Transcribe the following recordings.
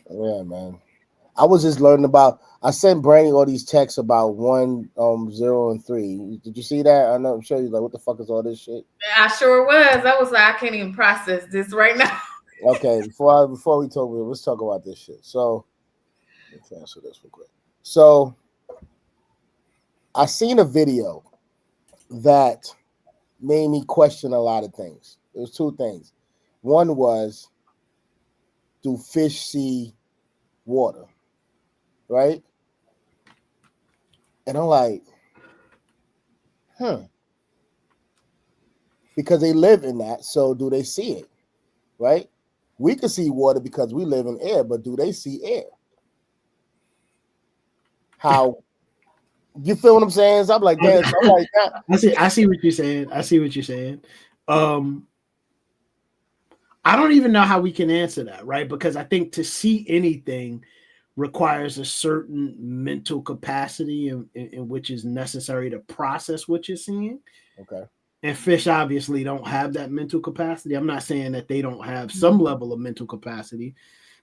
Yeah, man. I was just learning about. I sent Brandy all these texts about 1, 0, and 3. Did you see that? I know. I'm sure you like, what the fuck is all this shit? I sure was. I was like, I can't even process this right now. Okay, before we talk, let's talk about this shit. So let's answer this real quick. So I seen a video that made me question a lot of things. There was two things. One was, do fish see water? Right? And I'm like, because they live in that. So do they see it? Right? We can see water because we live in air, but do they see air? How, you feel what I'm saying? So I'm like, damn. So I'm like, I see what you're saying. I see what you're saying. I don't even know how we can answer that, right? Because I think to see anything requires a certain mental capacity in which is necessary to process what you're seeing. okay. And fish obviously don't have that mental capacity. I'm not saying that they don't have some level of mental capacity,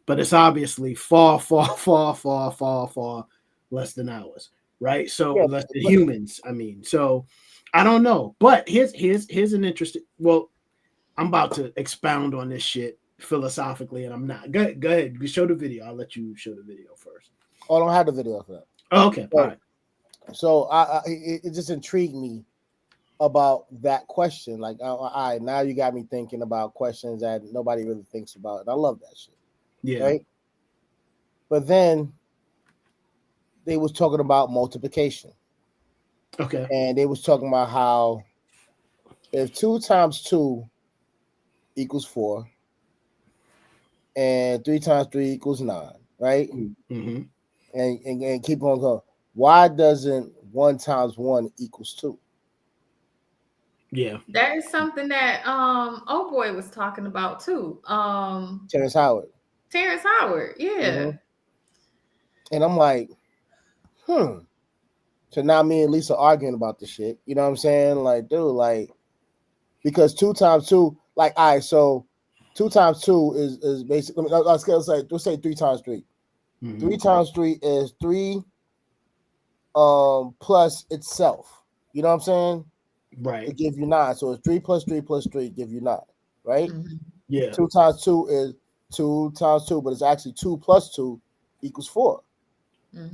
but it's obviously far, far, far, far, far, far less than ours, right? So Yeah, less than humans. I mean, so I don't know. But here's an interesting. Well, I'm about to expound on this shit philosophically, and I'm not. Go ahead. You show the video. I'll let you show the video first. I don't have the video for that. Oh, okay. All right. So it just intrigued me about that question. Like, all right, now you got me thinking about questions that nobody really thinks about, and I love that shit. Yeah. Right. But then they was talking about multiplication. Okay. And they was talking about how if 2 times 2 equals 4, and 3 times 3 equals 9, right? Mm-hmm. And keep on going. Why doesn't 1 times 1 equals 2? Yeah. That is something that oh boy was talking about too. Terrence Howard. Terrence Howard, yeah. And I'm like, So now me and Lisa arguing about the shit. You know what I'm saying? Like, dude, like, because 2 times 2, like, all right, so 2 times 2 is basically, let's say 3 times 3. 3 times 3 is 3 plus itself. You know what I'm saying? Right. It give you 9. So it's 3 plus 3 plus 3 give you 9, right? Yeah. 2 times 2 is 2 times 2, but it's actually 2 plus 2 equals 4.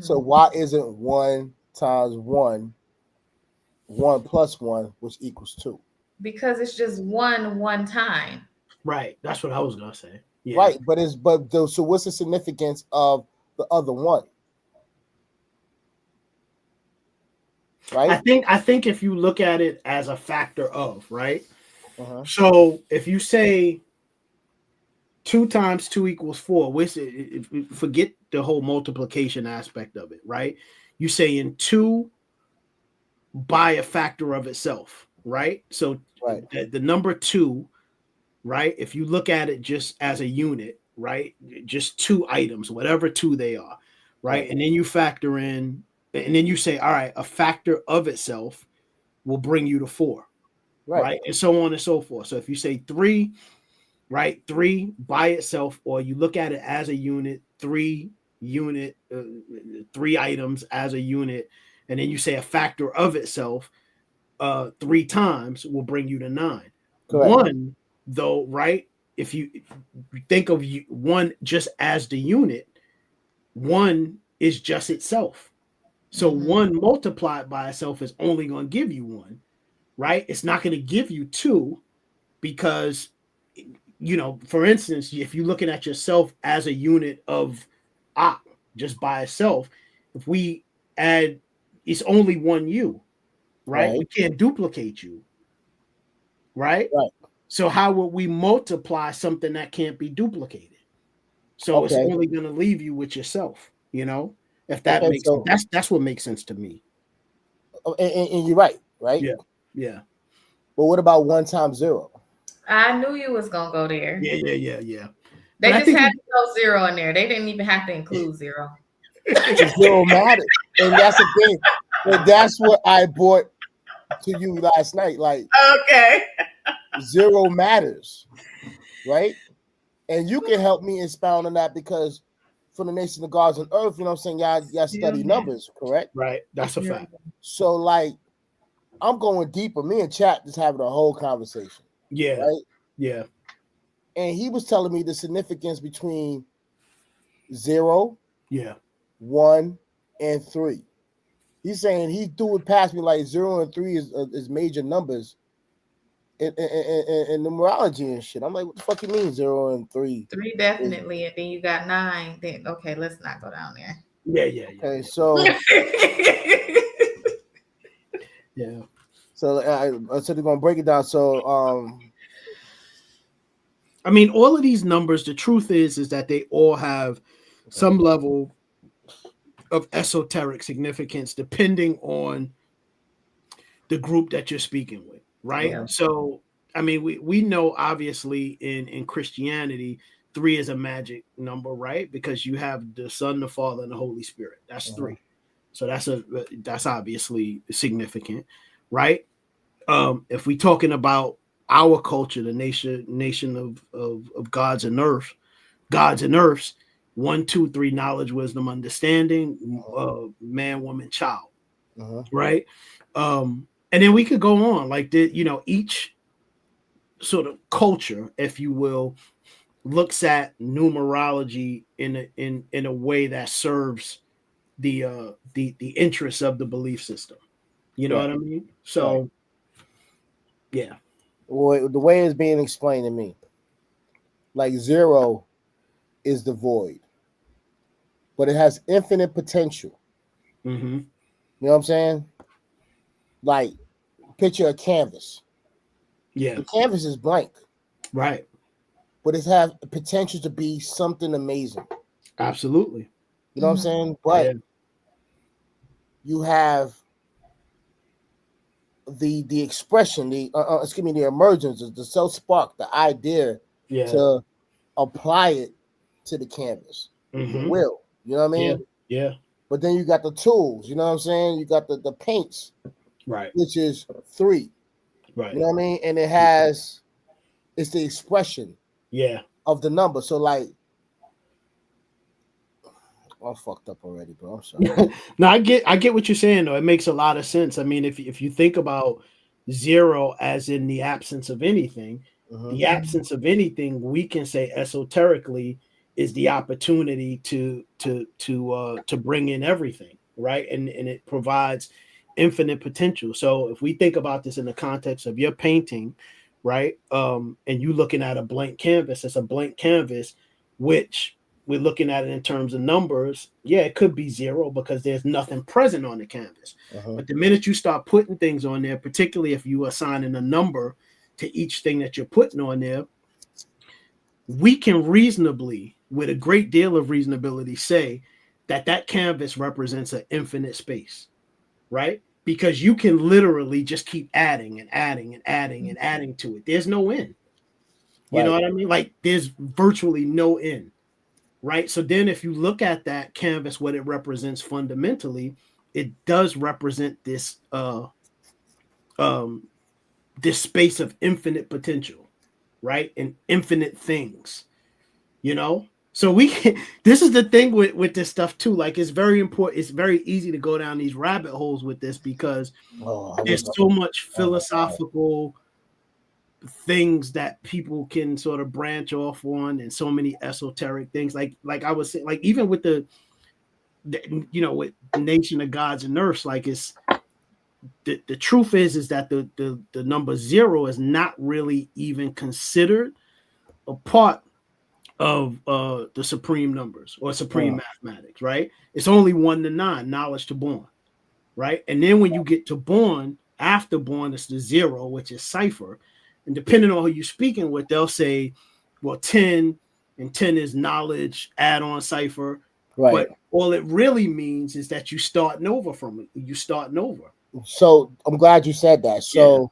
So why isn't 1 times 1 1 plus 1, which equals 2? Because it's just one time. Right. That's what I was gonna say. Yeah. Right, so what's the significance of the other one? Right. I think if you look at it as a factor of, right. So if you say 2 times 2 equals 4, which forget the whole multiplication aspect of it, right? You say in 2 by a factor of itself, right? So Right. the number 2, right? If you look at it just as a unit, right? Just 2 items, whatever 2 they are, right? And then you factor in, and then you say, all right, a factor of itself will bring you to 4, right? And so on and so forth. So if you say 3, right, 3 by itself, or you look at it as a unit, 3 items as a unit, and then you say a factor of itself 3 times will bring you to 9. Correct. 1, though, right? If you think of 1 just as the unit, 1 is just itself. So 1 multiplied by itself is only going to give you 1, right? It's not going to give you 2 because, you know, for instance, if you're looking at yourself as a unit of just by itself, if we add, it's only 1 you, right? We can't duplicate you, right? So how would we multiply something that can't be duplicated? So it's only going to leave you with yourself, you know, if that makes sense. That's what makes sense to me. And you're right? Yeah. Yeah. But what about 1 times 0? I knew you was gonna go there. Yeah. They just had to throw 0 in there. They didn't even have to include 0. 0 matters, and that's the thing. And that's what I brought to you last night. Like, okay, 0 matters, right? And you can help me expound on that, because from the nation of gods on earth, you know what I'm saying? Y'all study numbers, correct? Right. That's a fact. So like I'm going deeper. Me and Chat just having a whole conversation. Yeah. Right? Yeah. And he was telling me the significance between 0, Yeah. 1, and 3. He's saying he threw it past me like 0 and 3 is major numbers in numerology and shit. I'm like, what the fuck you mean 0 and 3? 3 definitely, and then you got 9. Then okay, let's not go down there. Yeah. Okay, so yeah. So I said they're gonna break it down. So I mean, all of these numbers, the truth is that they all have some level of esoteric significance depending on the group that you're speaking with, right? Yeah. So I mean, we know obviously in Christianity 3 is a magic number, right? Because you have the Son, the Father, and the Holy Spirit. That's 3. So that's obviously significant, right? If we're talking about our culture, the nation of gods and earths, 1, 2, 3, knowledge, wisdom, understanding, man, woman, child, right? And then we could go on like that. You know, each sort of culture, if you will, looks at numerology in a way that serves the interests of the belief system. You know what I mean? So, yeah. Well, the way it's being explained to me, like 0 is the void, but it has infinite potential. Mm-hmm. You know what I'm saying? Like, picture a canvas. Yeah. The canvas is blank, Right. but it has potential to be something amazing. Absolutely. You know what I'm saying? But you have the expression, the emergence, the self spark, the idea to apply it to the canvas. The will. You know what I mean? Yeah. But then you got the tools, you know what I'm saying? You got the paints, right, which is 3. Right. You know what I mean? And it's the expression of the number. So like I'm fucked up already, bro. I'm sorry. No, I get what you're saying though. It makes a lot of sense. I mean, if you think about 0 as in the absence of anything, the absence of anything, we can say esoterically is the opportunity to bring in everything, right? And it provides infinite potential. So if we think about this in the context of your painting, right? And you looking at a blank canvas, it's a blank canvas, which we're looking at it in terms of numbers. Yeah, it could be 0 because there's nothing present on the canvas. But the minute you start putting things on there, particularly if you assigning a number to each thing that you're putting on there, we can reasonably, with a great deal of reasonability, say that canvas represents an infinite space, right? Because you can literally just keep adding and adding and adding and adding to it. There's no end. You know what I mean? Like there's virtually no end. Right. So then if you look at that canvas, what it represents fundamentally, it does represent this this space of infinite potential, right? And infinite things, you know? So we can, this is the thing with this stuff too. Like it's very important. It's very easy to go down these rabbit holes with this because there's so much philosophical things that people can sort of branch off on, and so many esoteric things. Like I was saying, like even with the with nation of gods and earths, like it's the truth is that the number 0 is not really even considered a part of the supreme numbers or supreme mathematics, right? It's only 1 to 9, knowledge to born, right? And then when you get to born, after born, it's the 0, which is cipher. And depending on who you're speaking with, they'll say, well, 10 and 10 is knowledge, add on cipher. Right. But all it really means is that you starting over from it. You starting over. So I'm glad you said that. So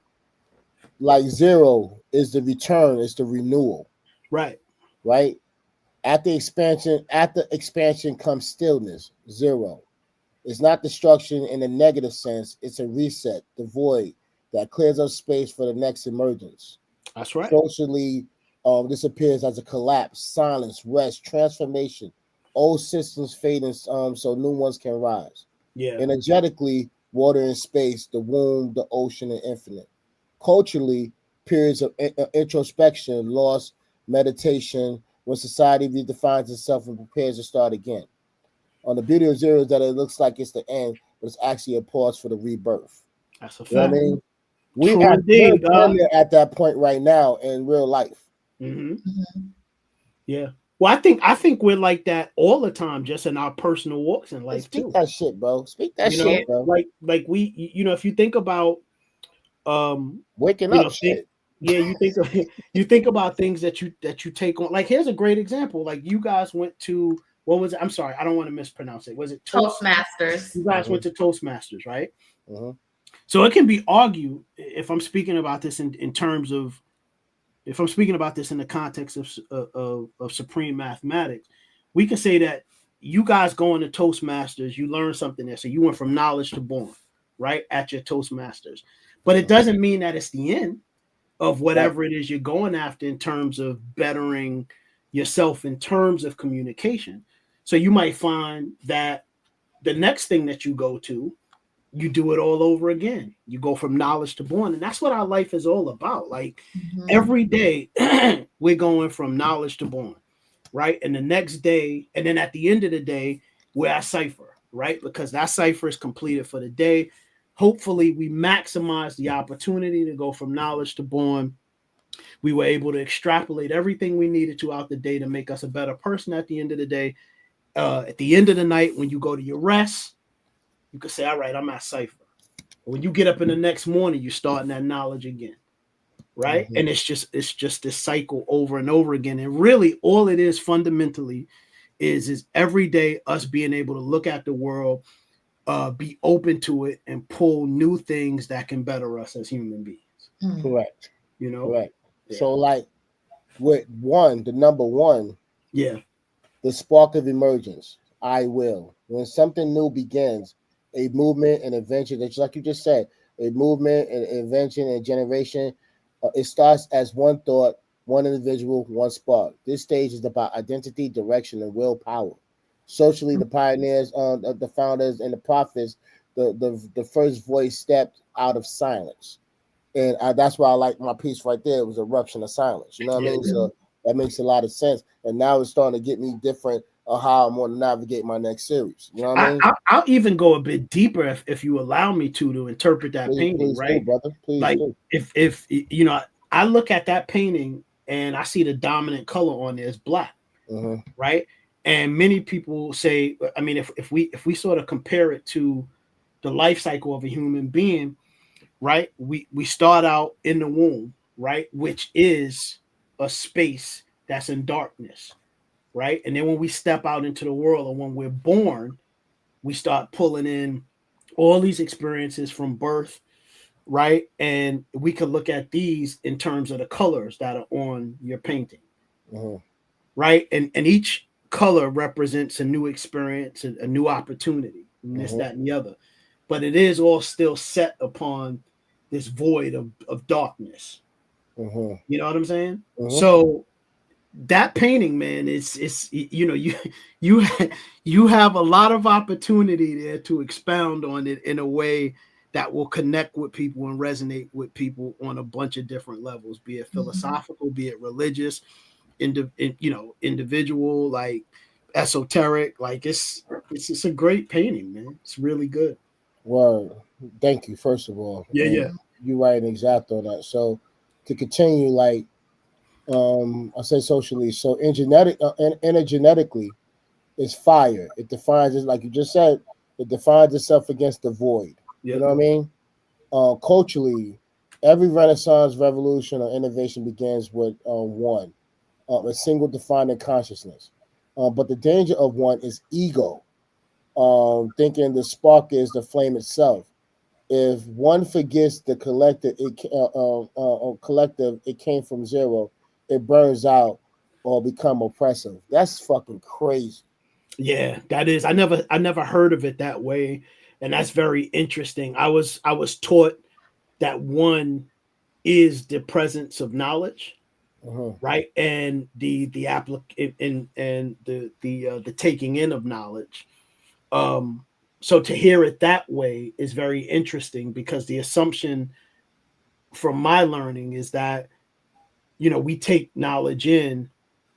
like 0 is the return, it's the renewal. Right. Right. At the expansion comes stillness. 0. It's not destruction in a negative sense. It's a reset, the void that clears up space for the next emergence. That's right. Socially, this appears as a collapse, silence, rest, transformation, Old systems fade, and so new ones can rise. Yeah. Energetically, water and space, the womb, the ocean, and infinite. Culturally, periods of introspection, loss, meditation, when society redefines itself and prepares to start again. On the beauty of zero is that it looks like it's the end, but it's actually a pause for the rebirth. That's a You know fact. what I mean? True indeed, We're at that point right now in real life. Mm-hmm. Yeah. Well, I think we're like that all the time, just in our personal walks in life Speak too. that shit, bro. Speak that You shit, know, bro. like we, if you think about, waking you up, know, shit. you think about things that you take on. Like, here's a great example. Like, you guys went to, what was it? I'm sorry, I don't want to mispronounce it. Was it Toastmasters? You guys went to Toastmasters, right? Mm-hmm. So it can be argued, if I'm speaking about this in terms of, if I'm speaking about this in the context of supreme mathematics, we can say that you guys going to Toastmasters, you learned something there. So you went from knowledge to born, right, at your Toastmasters. But it doesn't mean that it's the end of whatever it is you're going after in terms of bettering yourself in terms of communication. So you might find that the next thing that you go to, you do it all over again. You go from knowledge to born. And that's what our life is all about. Like, every day we're going from knowledge to born, right? And the next day, and then at the end of the day, we're at cipher, right? Because that cipher is completed for the day. Hopefully we maximize the opportunity to go from knowledge to born. We were able to extrapolate everything we needed to out the day to make us a better person at the end of the day. At the end of the night, when you go to your rest, you can say, all right, I'm at cipher. When you get up in the next morning, you're starting that knowledge again, right? And it's just this cycle over and over again. And really, all it is fundamentally is every day us being able to look at the world, be open to it, and pull new things that can better us as human beings. Correct. You know, correct. Yeah. So, like with the number one, the spark of emergence. I will. When something new begins, a movement, an invention, that's like you just said, a movement, an invention, and generation. It starts as one thought, one individual, one spark. This stage is about identity, direction, and willpower. Socially, the pioneers, the founders, and the prophets, the first voice stepped out of silence. And that's why I like my piece right there. It was eruption of silence. You know what I mean? So that makes a lot of sense. And now it's starting to get me different of how I'm going to navigate my next series. You know what I mean? I'll even go a bit deeper if you allow me to interpret that painting, please right? Do, brother. Please like do. If you know, I look at that painting and I see the dominant color on there is black, right? And many people say, I mean, if we sort of compare it to the life cycle of a human being, right? We start out in the womb, right? Which is a space that's in darkness, right? And then when we step out into the world, or when we're born, we start pulling in all these experiences from birth, right? And we could look at these in terms of the colors that are on your painting, right? And each color represents a new experience, a new opportunity, and this, that, and the other. But it is all still set upon this void of darkness. You know what I'm saying? So that painting, man, it's you know, you have a lot of opportunity there to expound on it in a way that will connect with people and resonate with people on a bunch of different levels, be it philosophical, be it religious, individual, like esoteric. Like it's a great painting, man. It's really good. Well, thank you, first of all. Yeah. You're right exact on that. So to continue, like I say socially, so energetically, it's fire. It defines it, like you just said, it defines itself against the void. You know what I mean? Culturally, every Renaissance, revolution, or innovation begins with one, a single defining consciousness. But the danger of one is ego, thinking the spark is the flame itself. If one forgets the collective, collective, it came from zero. It burns out or become oppressive. That's fucking crazy. Yeah, that is. I never heard of it that way, and that's very interesting. I was taught that one is the presence of knowledge, right? And the the taking in of knowledge. So to hear it that way is very interesting, because the assumption from my learning is that, we take knowledge in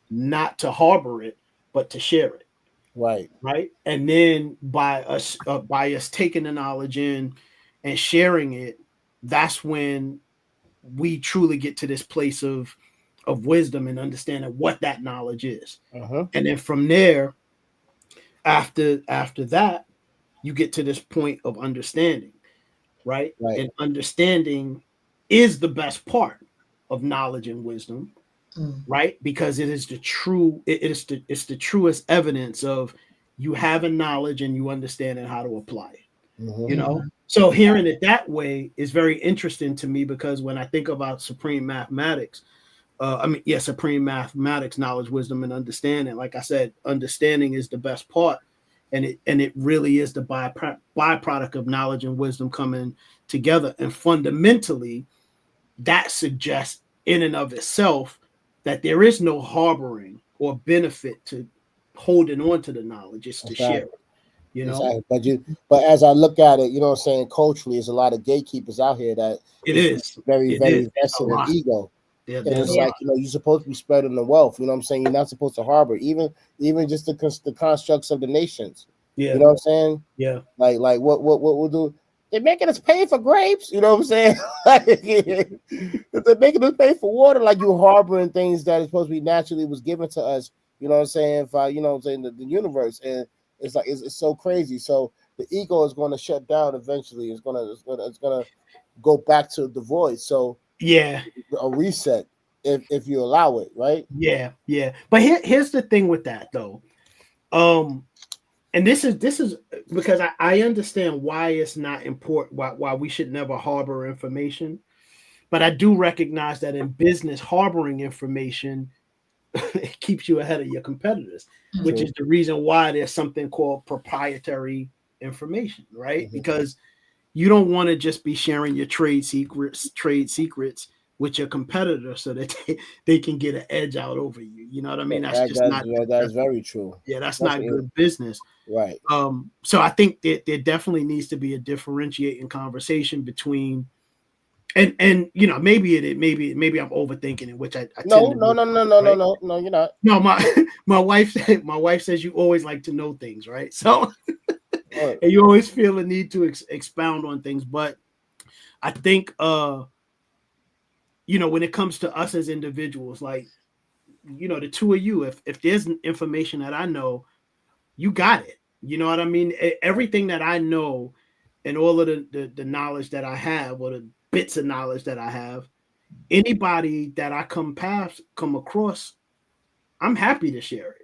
not to harbor it, but to share it. Right. Right. And then by us taking the knowledge in and sharing it, that's when we truly get to this place of wisdom and understanding what that knowledge is. And then from there, after that, you get to this point of understanding, right? And understanding is the best part of knowledge and wisdom, right? Because it is it's the truest evidence of you having knowledge and you understanding how to apply it. So hearing it that way is very interesting to me, because when I think about supreme mathematics, supreme mathematics, knowledge, wisdom, and understanding, like I said, understanding is the best part, and it really is the byproduct of knowledge and wisdom coming together. And fundamentally, that suggests in and of itself that there is no harboring or benefit to holding on to the knowledge. It's to share it, Exactly. But as I look at it, what I'm saying, culturally, there's a lot of gatekeepers out here that is very vested in ego. And it's like, you're supposed to be spreading the wealth. You know what I'm saying? You're not supposed to harbor even just the constructs of the nations. Yeah. You know what I'm saying? Yeah. Like what we'll do. They're making us pay for grapes. You know what I'm saying? They're making us pay for water. Like, you harboring things that is supposed to be naturally was given to us. You know what I'm saying? The universe. And it's like, it's so crazy. So the ego is going to shut down eventually. It's gonna go back to the void. So a reset if you allow it, right? Yeah. But here's the thing with that, though. And this is because I understand why it's not important, why we should never harbor information. But I do recognize that in business, harboring information it keeps you ahead of your competitors, which is the reason why there's something called proprietary information, right? Because you don't want to just be sharing your trade secrets with your competitor so that they can get an edge out over you. You know what I mean? That's very true. Yeah, that's not good business. Right. So I think that there definitely needs to be a differentiating conversation between and maybe I'm overthinking it, which I no, you're not. No, my wife says you always like to know things, right? So and you always feel a need to expound on things. But I think when it comes to us as individuals, like, the two of you, if there's information that I know, you got it. You know what I mean? Everything that I know and all of the knowledge that I have, or the bits of knowledge that I have, anybody that I come across, I'm happy to share it.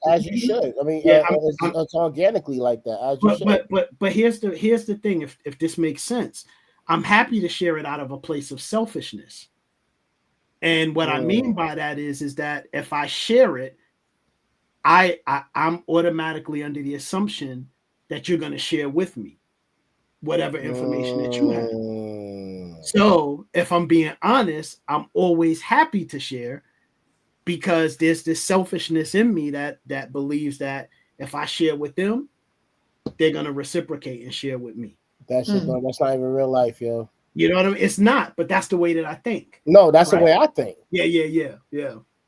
As you should. I mean, it's organically like that. As you should. But here's the thing. If this makes sense, I'm happy to share it out of a place of selfishness. And what I mean by that is that if I share it, I'm automatically under the assumption that you're going to share with me whatever information that you have. So if I'm being honest, I'm always happy to share, because there's this selfishness in me that believes that if I share with them, they're going to reciprocate and share with me. That's not even real life, yo. You know what I mean? It's not, but that's the way that I think. No, that's the way I think. Yeah. And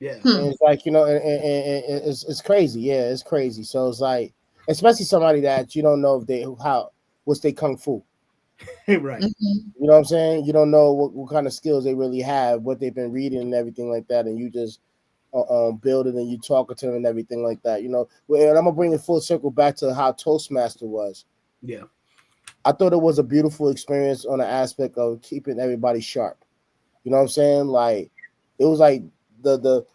it's like, and it's crazy. Yeah, it's crazy. So it's like, especially somebody that you don't know what's their kung fu. Right. You know what I'm saying? You don't know what kind of skills they really have, what they've been reading and everything like that, and you just building and you talking to them and everything like that. And I'm gonna bring it full circle back to how Toastmaster was. Yeah. I thought it was a beautiful experience on the aspect of keeping everybody sharp. You know what I'm saying? Like, it was like the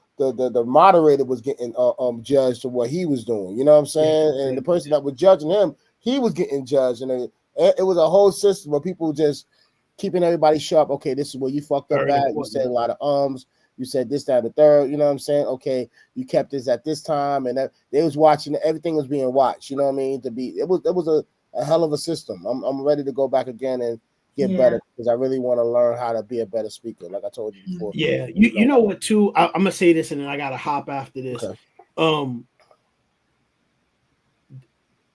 moderator was getting judged for what he was doing. You know what I'm saying? And the person that was judging him, he was getting judged, and it was a whole system of people just keeping everybody sharp. Okay, this is where you fucked up at. You said a lot of you said this, that, and the third. You know what I'm saying? Okay, you kept this at this time, and they was watching. Everything was being watched. You know what I mean? It was a hell of a system. I'm ready to go back again get better, because I really want to learn how to be a better speaker, like I told you before. Yeah, you know what too? I'm gonna say this and then I gotta hop after this. Okay.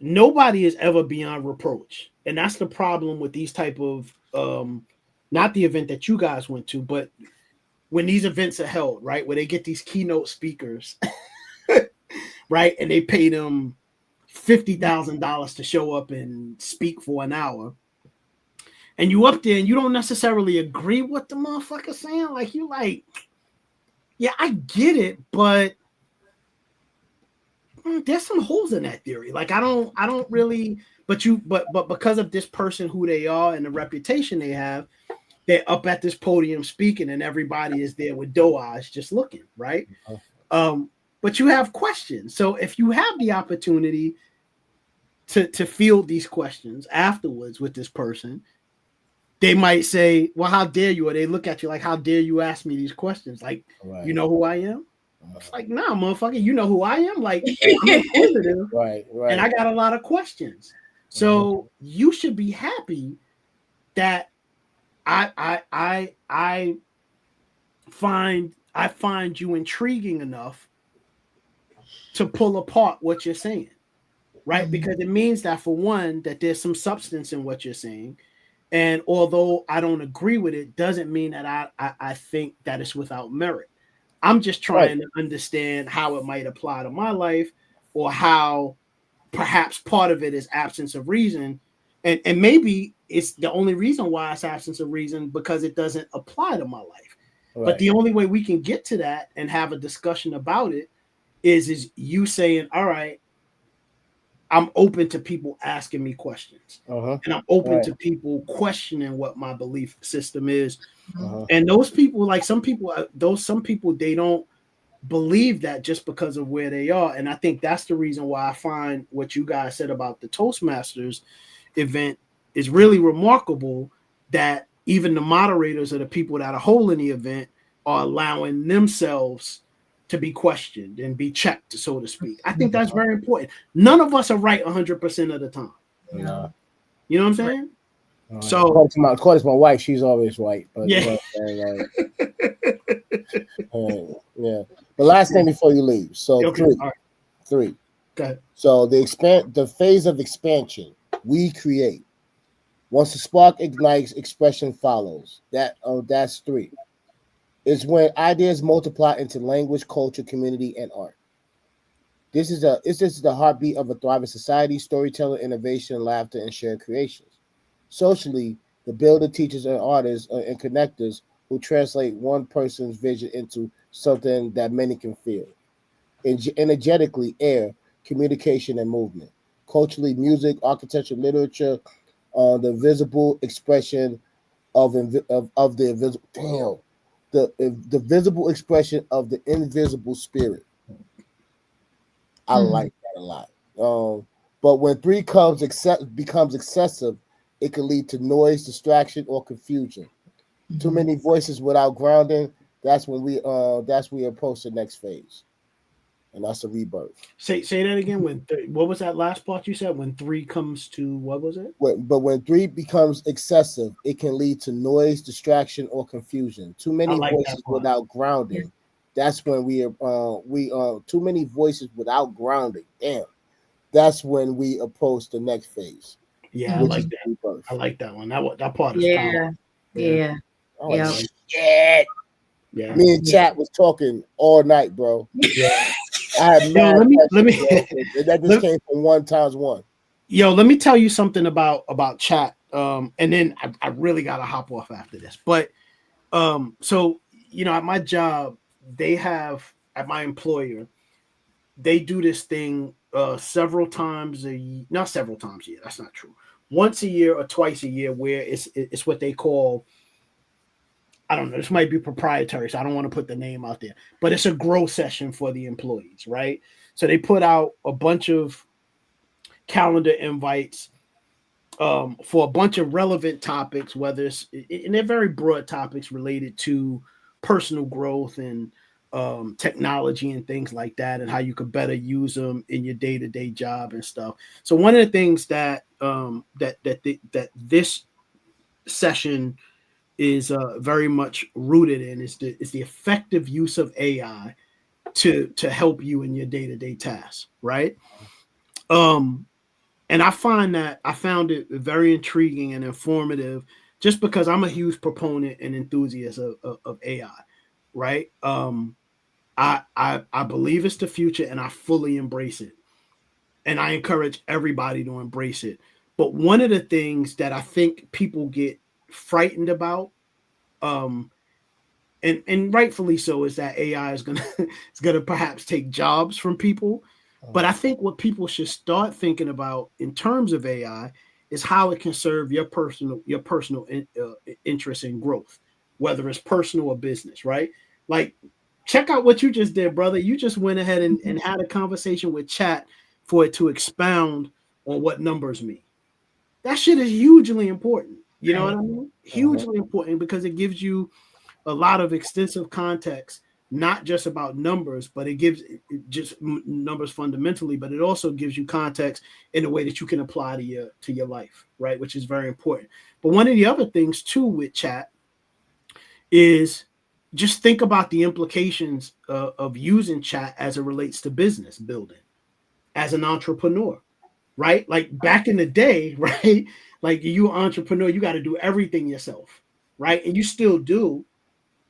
Nobody is ever beyond reproach, and that's the problem with these type of not the event that you guys went to, but when these events are held, right, where they get these keynote speakers, right, and they pay them $50,000 to show up and speak for an hour, and you up there and you don't necessarily agree with the motherfucker saying, like, you like, yeah, I get it, but there's some holes in that theory. Like, I don't really, but because of this person, who they are and the reputation they have, they're up at this podium speaking and everybody is there with doe eyes just looking, right? But you have questions. So if you have the opportunity to field these questions afterwards with this person, they might say, well, how dare you? Or they look at you like, how dare you ask me these questions? Like, you know who I am? It's like, nah, motherfucker, you know who I am? Like, I'm inquisitive, right, and I got a lot of questions. So you should be happy that I find you intriguing enough to pull apart what you're saying, right? Because it means that, for one, that there's some substance in what you're saying. And although I don't agree with it, doesn't mean that I think that it's without merit. I'm just trying to understand how it might apply to my life, or how perhaps part of it is absence of reason. And maybe it's the only reason why it's absence of reason, because it doesn't apply to my life. But the only way we can get to that and have a discussion about it is you saying, all right, I'm open to people asking me questions, and I'm open to people questioning what my belief system is. And those people, like some people, they don't believe that just because of where they are. And I think that's the reason why I find what you guys said about the Toastmasters event is really remarkable, that even the moderators or the people that are holding the event are allowing themselves to be questioned and be checked, so to speak. I think that's very important. None of us are right 100% of the time. No. You know what I'm saying? So, according to my wife, she's always right. But yeah. Yeah. The last thing before you leave. So three. Go ahead. So the phase of expansion, we create. Once the spark ignites, expression follows. That's 3. It's when ideas multiply into language, culture, community, and art. This is the heartbeat of a thriving society: storytelling, innovation, laughter, and shared creations. Socially, the builder, teachers, and artists and connectors who translate one person's vision into something that many can feel. Energetically, air, communication, and movement. Culturally, music, architecture, literature, the visible expression of the invisible. The visible expression of the invisible spirit. I like that a lot. But when 3 becomes excessive, it can lead to noise, distraction, or confusion. Too many voices without grounding. That's when we approach the next phase, and that's a rebirth. Say that again. What was that last part you said? When 3 comes to, what was it? But when 3 becomes excessive, it can lead to noise, distraction, or confusion. Too many voices without grounding. That's when we too many voices without grounding. Damn. That's when we approach the next phase. Yeah, I like that. Rebirth. I like that one. That part is powerful. Yeah. Shit. Yeah. Me and Chat was talking all night, bro. Yeah. I had mad let me that just came from 1 times 1. Yo, let me tell you something about Chat. And then I really gotta hop off after this. But so at my job, they have, at my employer, they do this thing several times a year. Not several times a year, that's not true. Once a year or twice a year, where it's what they call, I don't know, this might be proprietary, so I don't want to put the name out there, but it's a grow session for the employees, right? So they put out a bunch of calendar invites for a bunch of relevant topics, and they're very broad topics related to personal growth and technology and things like that, and how you could better use them in your day-to-day job and stuff. So one of the things that this session is very much rooted in is the effective use of AI to help you in your day-to-day tasks, right? And I found it very intriguing and informative, just because I'm a huge proponent and enthusiast of AI, right? I believe it's the future, and I fully embrace it, and I encourage everybody to embrace it. But one of the things that I think people get frightened about, and rightfully so, is that AI is gonna perhaps take jobs from people. But I think what people should start thinking about in terms of AI is how it can serve your personal interest and growth, whether it's personal or business, right? Like, check out what you just did, brother. You just went ahead and had a conversation with chat for it to expound on what numbers mean. That shit is hugely important. You know what I mean? Hugely important, because it gives you a lot of extensive context, not just about numbers, but it gives it just numbers fundamentally, but it also gives you context in a way that you can apply to your life, right? Which is very important. But one of the other things too with chat is just think about the implications of using chat as it relates to business building as an entrepreneur, right? Like back in the day, right? Like you an entrepreneur, you got to do everything yourself, right? And you still do.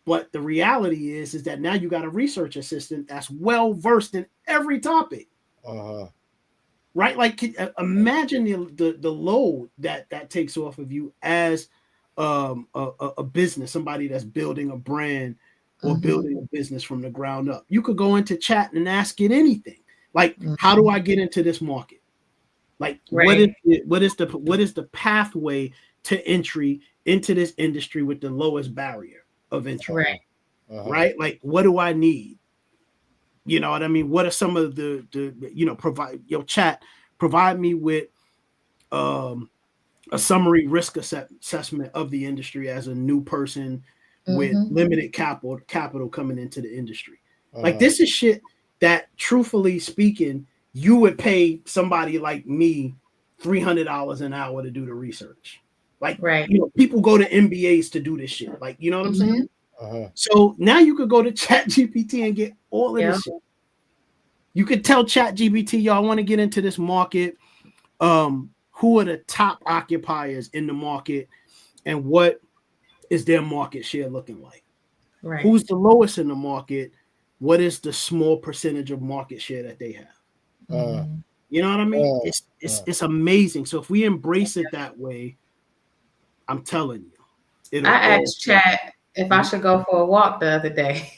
But the reality is that now you got a research assistant that's well versed in every topic, right? Like, imagine the load that takes off of you as a business, somebody that's building a brand or building a business from the ground up. You could go into chat and ask it anything, like, how do I get into this market? Like, what is the pathway to entry into this industry with the lowest barrier of entry, right? Like, what do I need? You know what I mean? What are some of the provide me with a summary risk assessment of the industry as a new person with limited capital coming into the industry. Like, this is shit that, truthfully speaking, you would pay somebody like me $300 an hour to do the research. Like, people go to MBAs to do this shit. Like, you know what I'm saying? So now you could go to Chat GPT and get all of this shit. You could tell Chat GPT, y'all want to get into this market. Who are the top occupiers in the market, and what is their market share looking like? Who's the lowest in the market? What is the small percentage of market share that they have? You know what I mean? It's amazing. So if we embrace it that way, I'm telling you. I asked Chat if I should go for a walk the other day.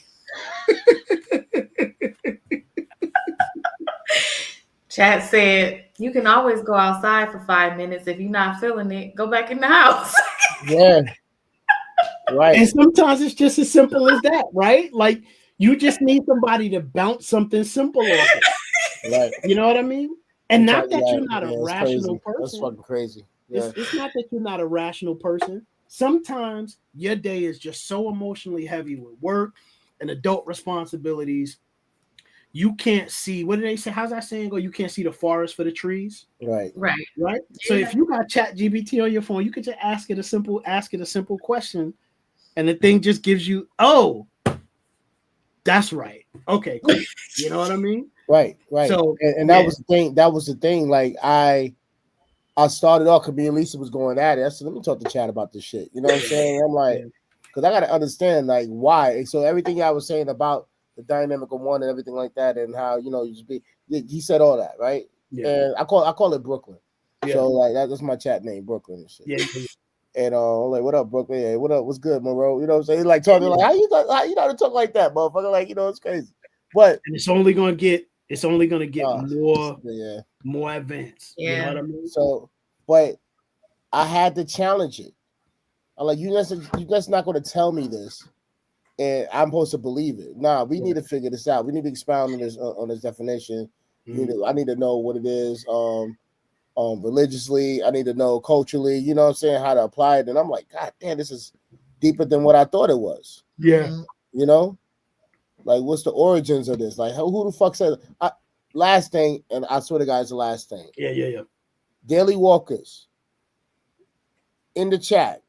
Chat said, you can always go outside for 5 minutes. If you're not feeling it, go back in the house. Yeah. Right. And sometimes it's just as simple as that, right? Like, you just need somebody to bounce something simple off it. Right. You know what I mean? And not that you're not a rational person. person. That's fucking crazy. Yeah. It's not that you're not a rational person. Sometimes your day is just so emotionally heavy with work and adult responsibilities. You can't see, what do they say? How's that saying go? You can't see the forest for the trees. Right. So if you got Chat GPT on your phone, you could just ask it a simple question, and the thing just gives you, oh, that's right. Okay, cool. You know what I mean? Right. So, and that was the thing. That was the thing. Like, I started off because me and Lisa was going at it. I said, let me talk to Chat about this shit. You know what I'm saying? I'm like, because I got to understand, like, why. So everything I was saying about the dynamic of one and everything like that, and how, you just be, he said all that, right? Yeah. And I call it Brooklyn. Yeah. So like that's my chat name, Brooklyn and shit. Yeah. And I'm like, what up, Brooklyn? Hey, what up? What's good, Monroe? You know what I'm saying? He's like talking like, how you know how to talk like that, motherfucker? Like, it's crazy. But and it's only gonna get more advanced. Yeah. You know what I mean? So, but I had to challenge it. I'm like, you just not gonna tell me this, and I'm supposed to believe it. Nah, we need to figure this out. We need to expound on this definition. I need to know what it is. Religiously, I need to know culturally, you know what I'm saying, how to apply it. And I'm like, God damn, this is deeper than what I thought it was. Yeah. Like, what's the origins of this? Like, who the fuck said last thing, and I swear to God, it's the last thing. Yeah. Daily Walkers in the chat.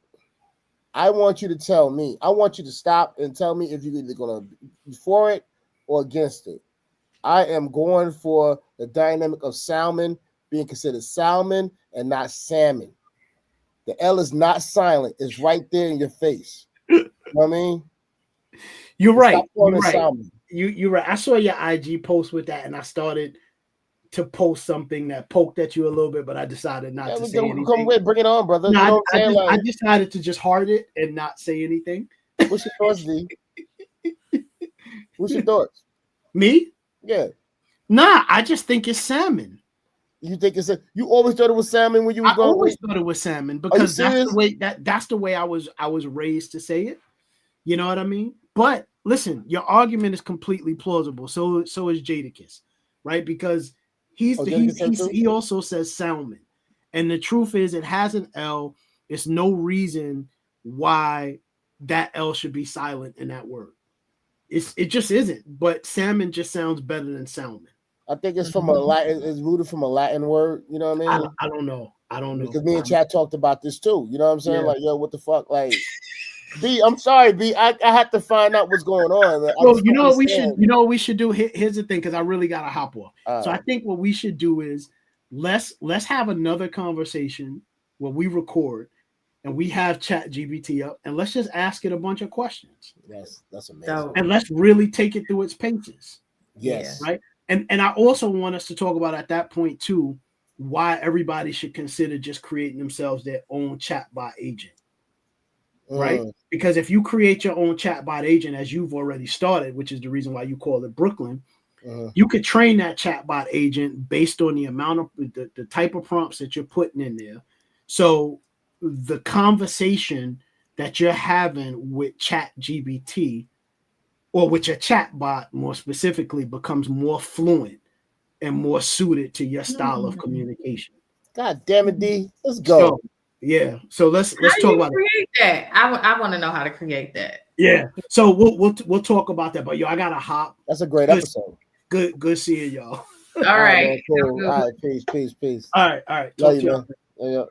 I want you to tell me. I want you to stop and tell me if you're either going to be for it or against it. I am going for the dynamic of salmon being considered salmon and not salmon. The L is not silent. It's right there in your face. You know what I mean? You're right. You're right. salmon. You're right. I saw your IG post with that, and I started to post something that poked at you a little bit, but I decided not to say anything. Come with, bring it on, brother. No, you know what I'm saying? I decided to just heart it and not say anything. What's your thoughts, D? What's your thoughts? Me? Yeah. Nah, I just think it's salmon. You think it's you always thought it was salmon when you was going? I always thought it was salmon because that's the way I was raised to say it. You know what I mean? But listen, your argument is completely plausible. So is Jadakiss, right? Because he also says salmon, and the truth is it has an L. It's no reason why that L should be silent in that word. It just isn't. But salmon just sounds better than salmon. I think it's from a Latin. It's rooted from a Latin word. You know what I mean? I don't know. Because me and Chad talked about this too. You know what I'm saying? Yeah. Like, yo, what the fuck? Like, B, I'm sorry, B. I have to find out what's going on. Well, you know what we should. You know what we should do. Here's the thing, because I really got to hop off. So I think what we should do is let's have another conversation where we record and we have ChatGPT up, and let's just ask it a bunch of questions. Yes, that's amazing. And let's really take it through its paces. Yes. Right. And I also want us to talk about at that point too, why everybody should consider just creating themselves their own chatbot agent. Right? Because if you create your own chatbot agent, as you've already started, which is the reason why you call it Brooklyn, you could train that chatbot agent based on the amount of the type of prompts that you're putting in there. So the conversation that you're having with ChatGPT or with your chatbot more specifically becomes more fluent and more suited to your style of communication. God damn it, D. Let's go. So let's talk about create that. I want to know how to create that. Yeah. So we'll talk about that. But I gotta hop. That's a great episode. Good seeing y'all. All right. Cool. All right. Peace. All right. Love you, man. Yeah.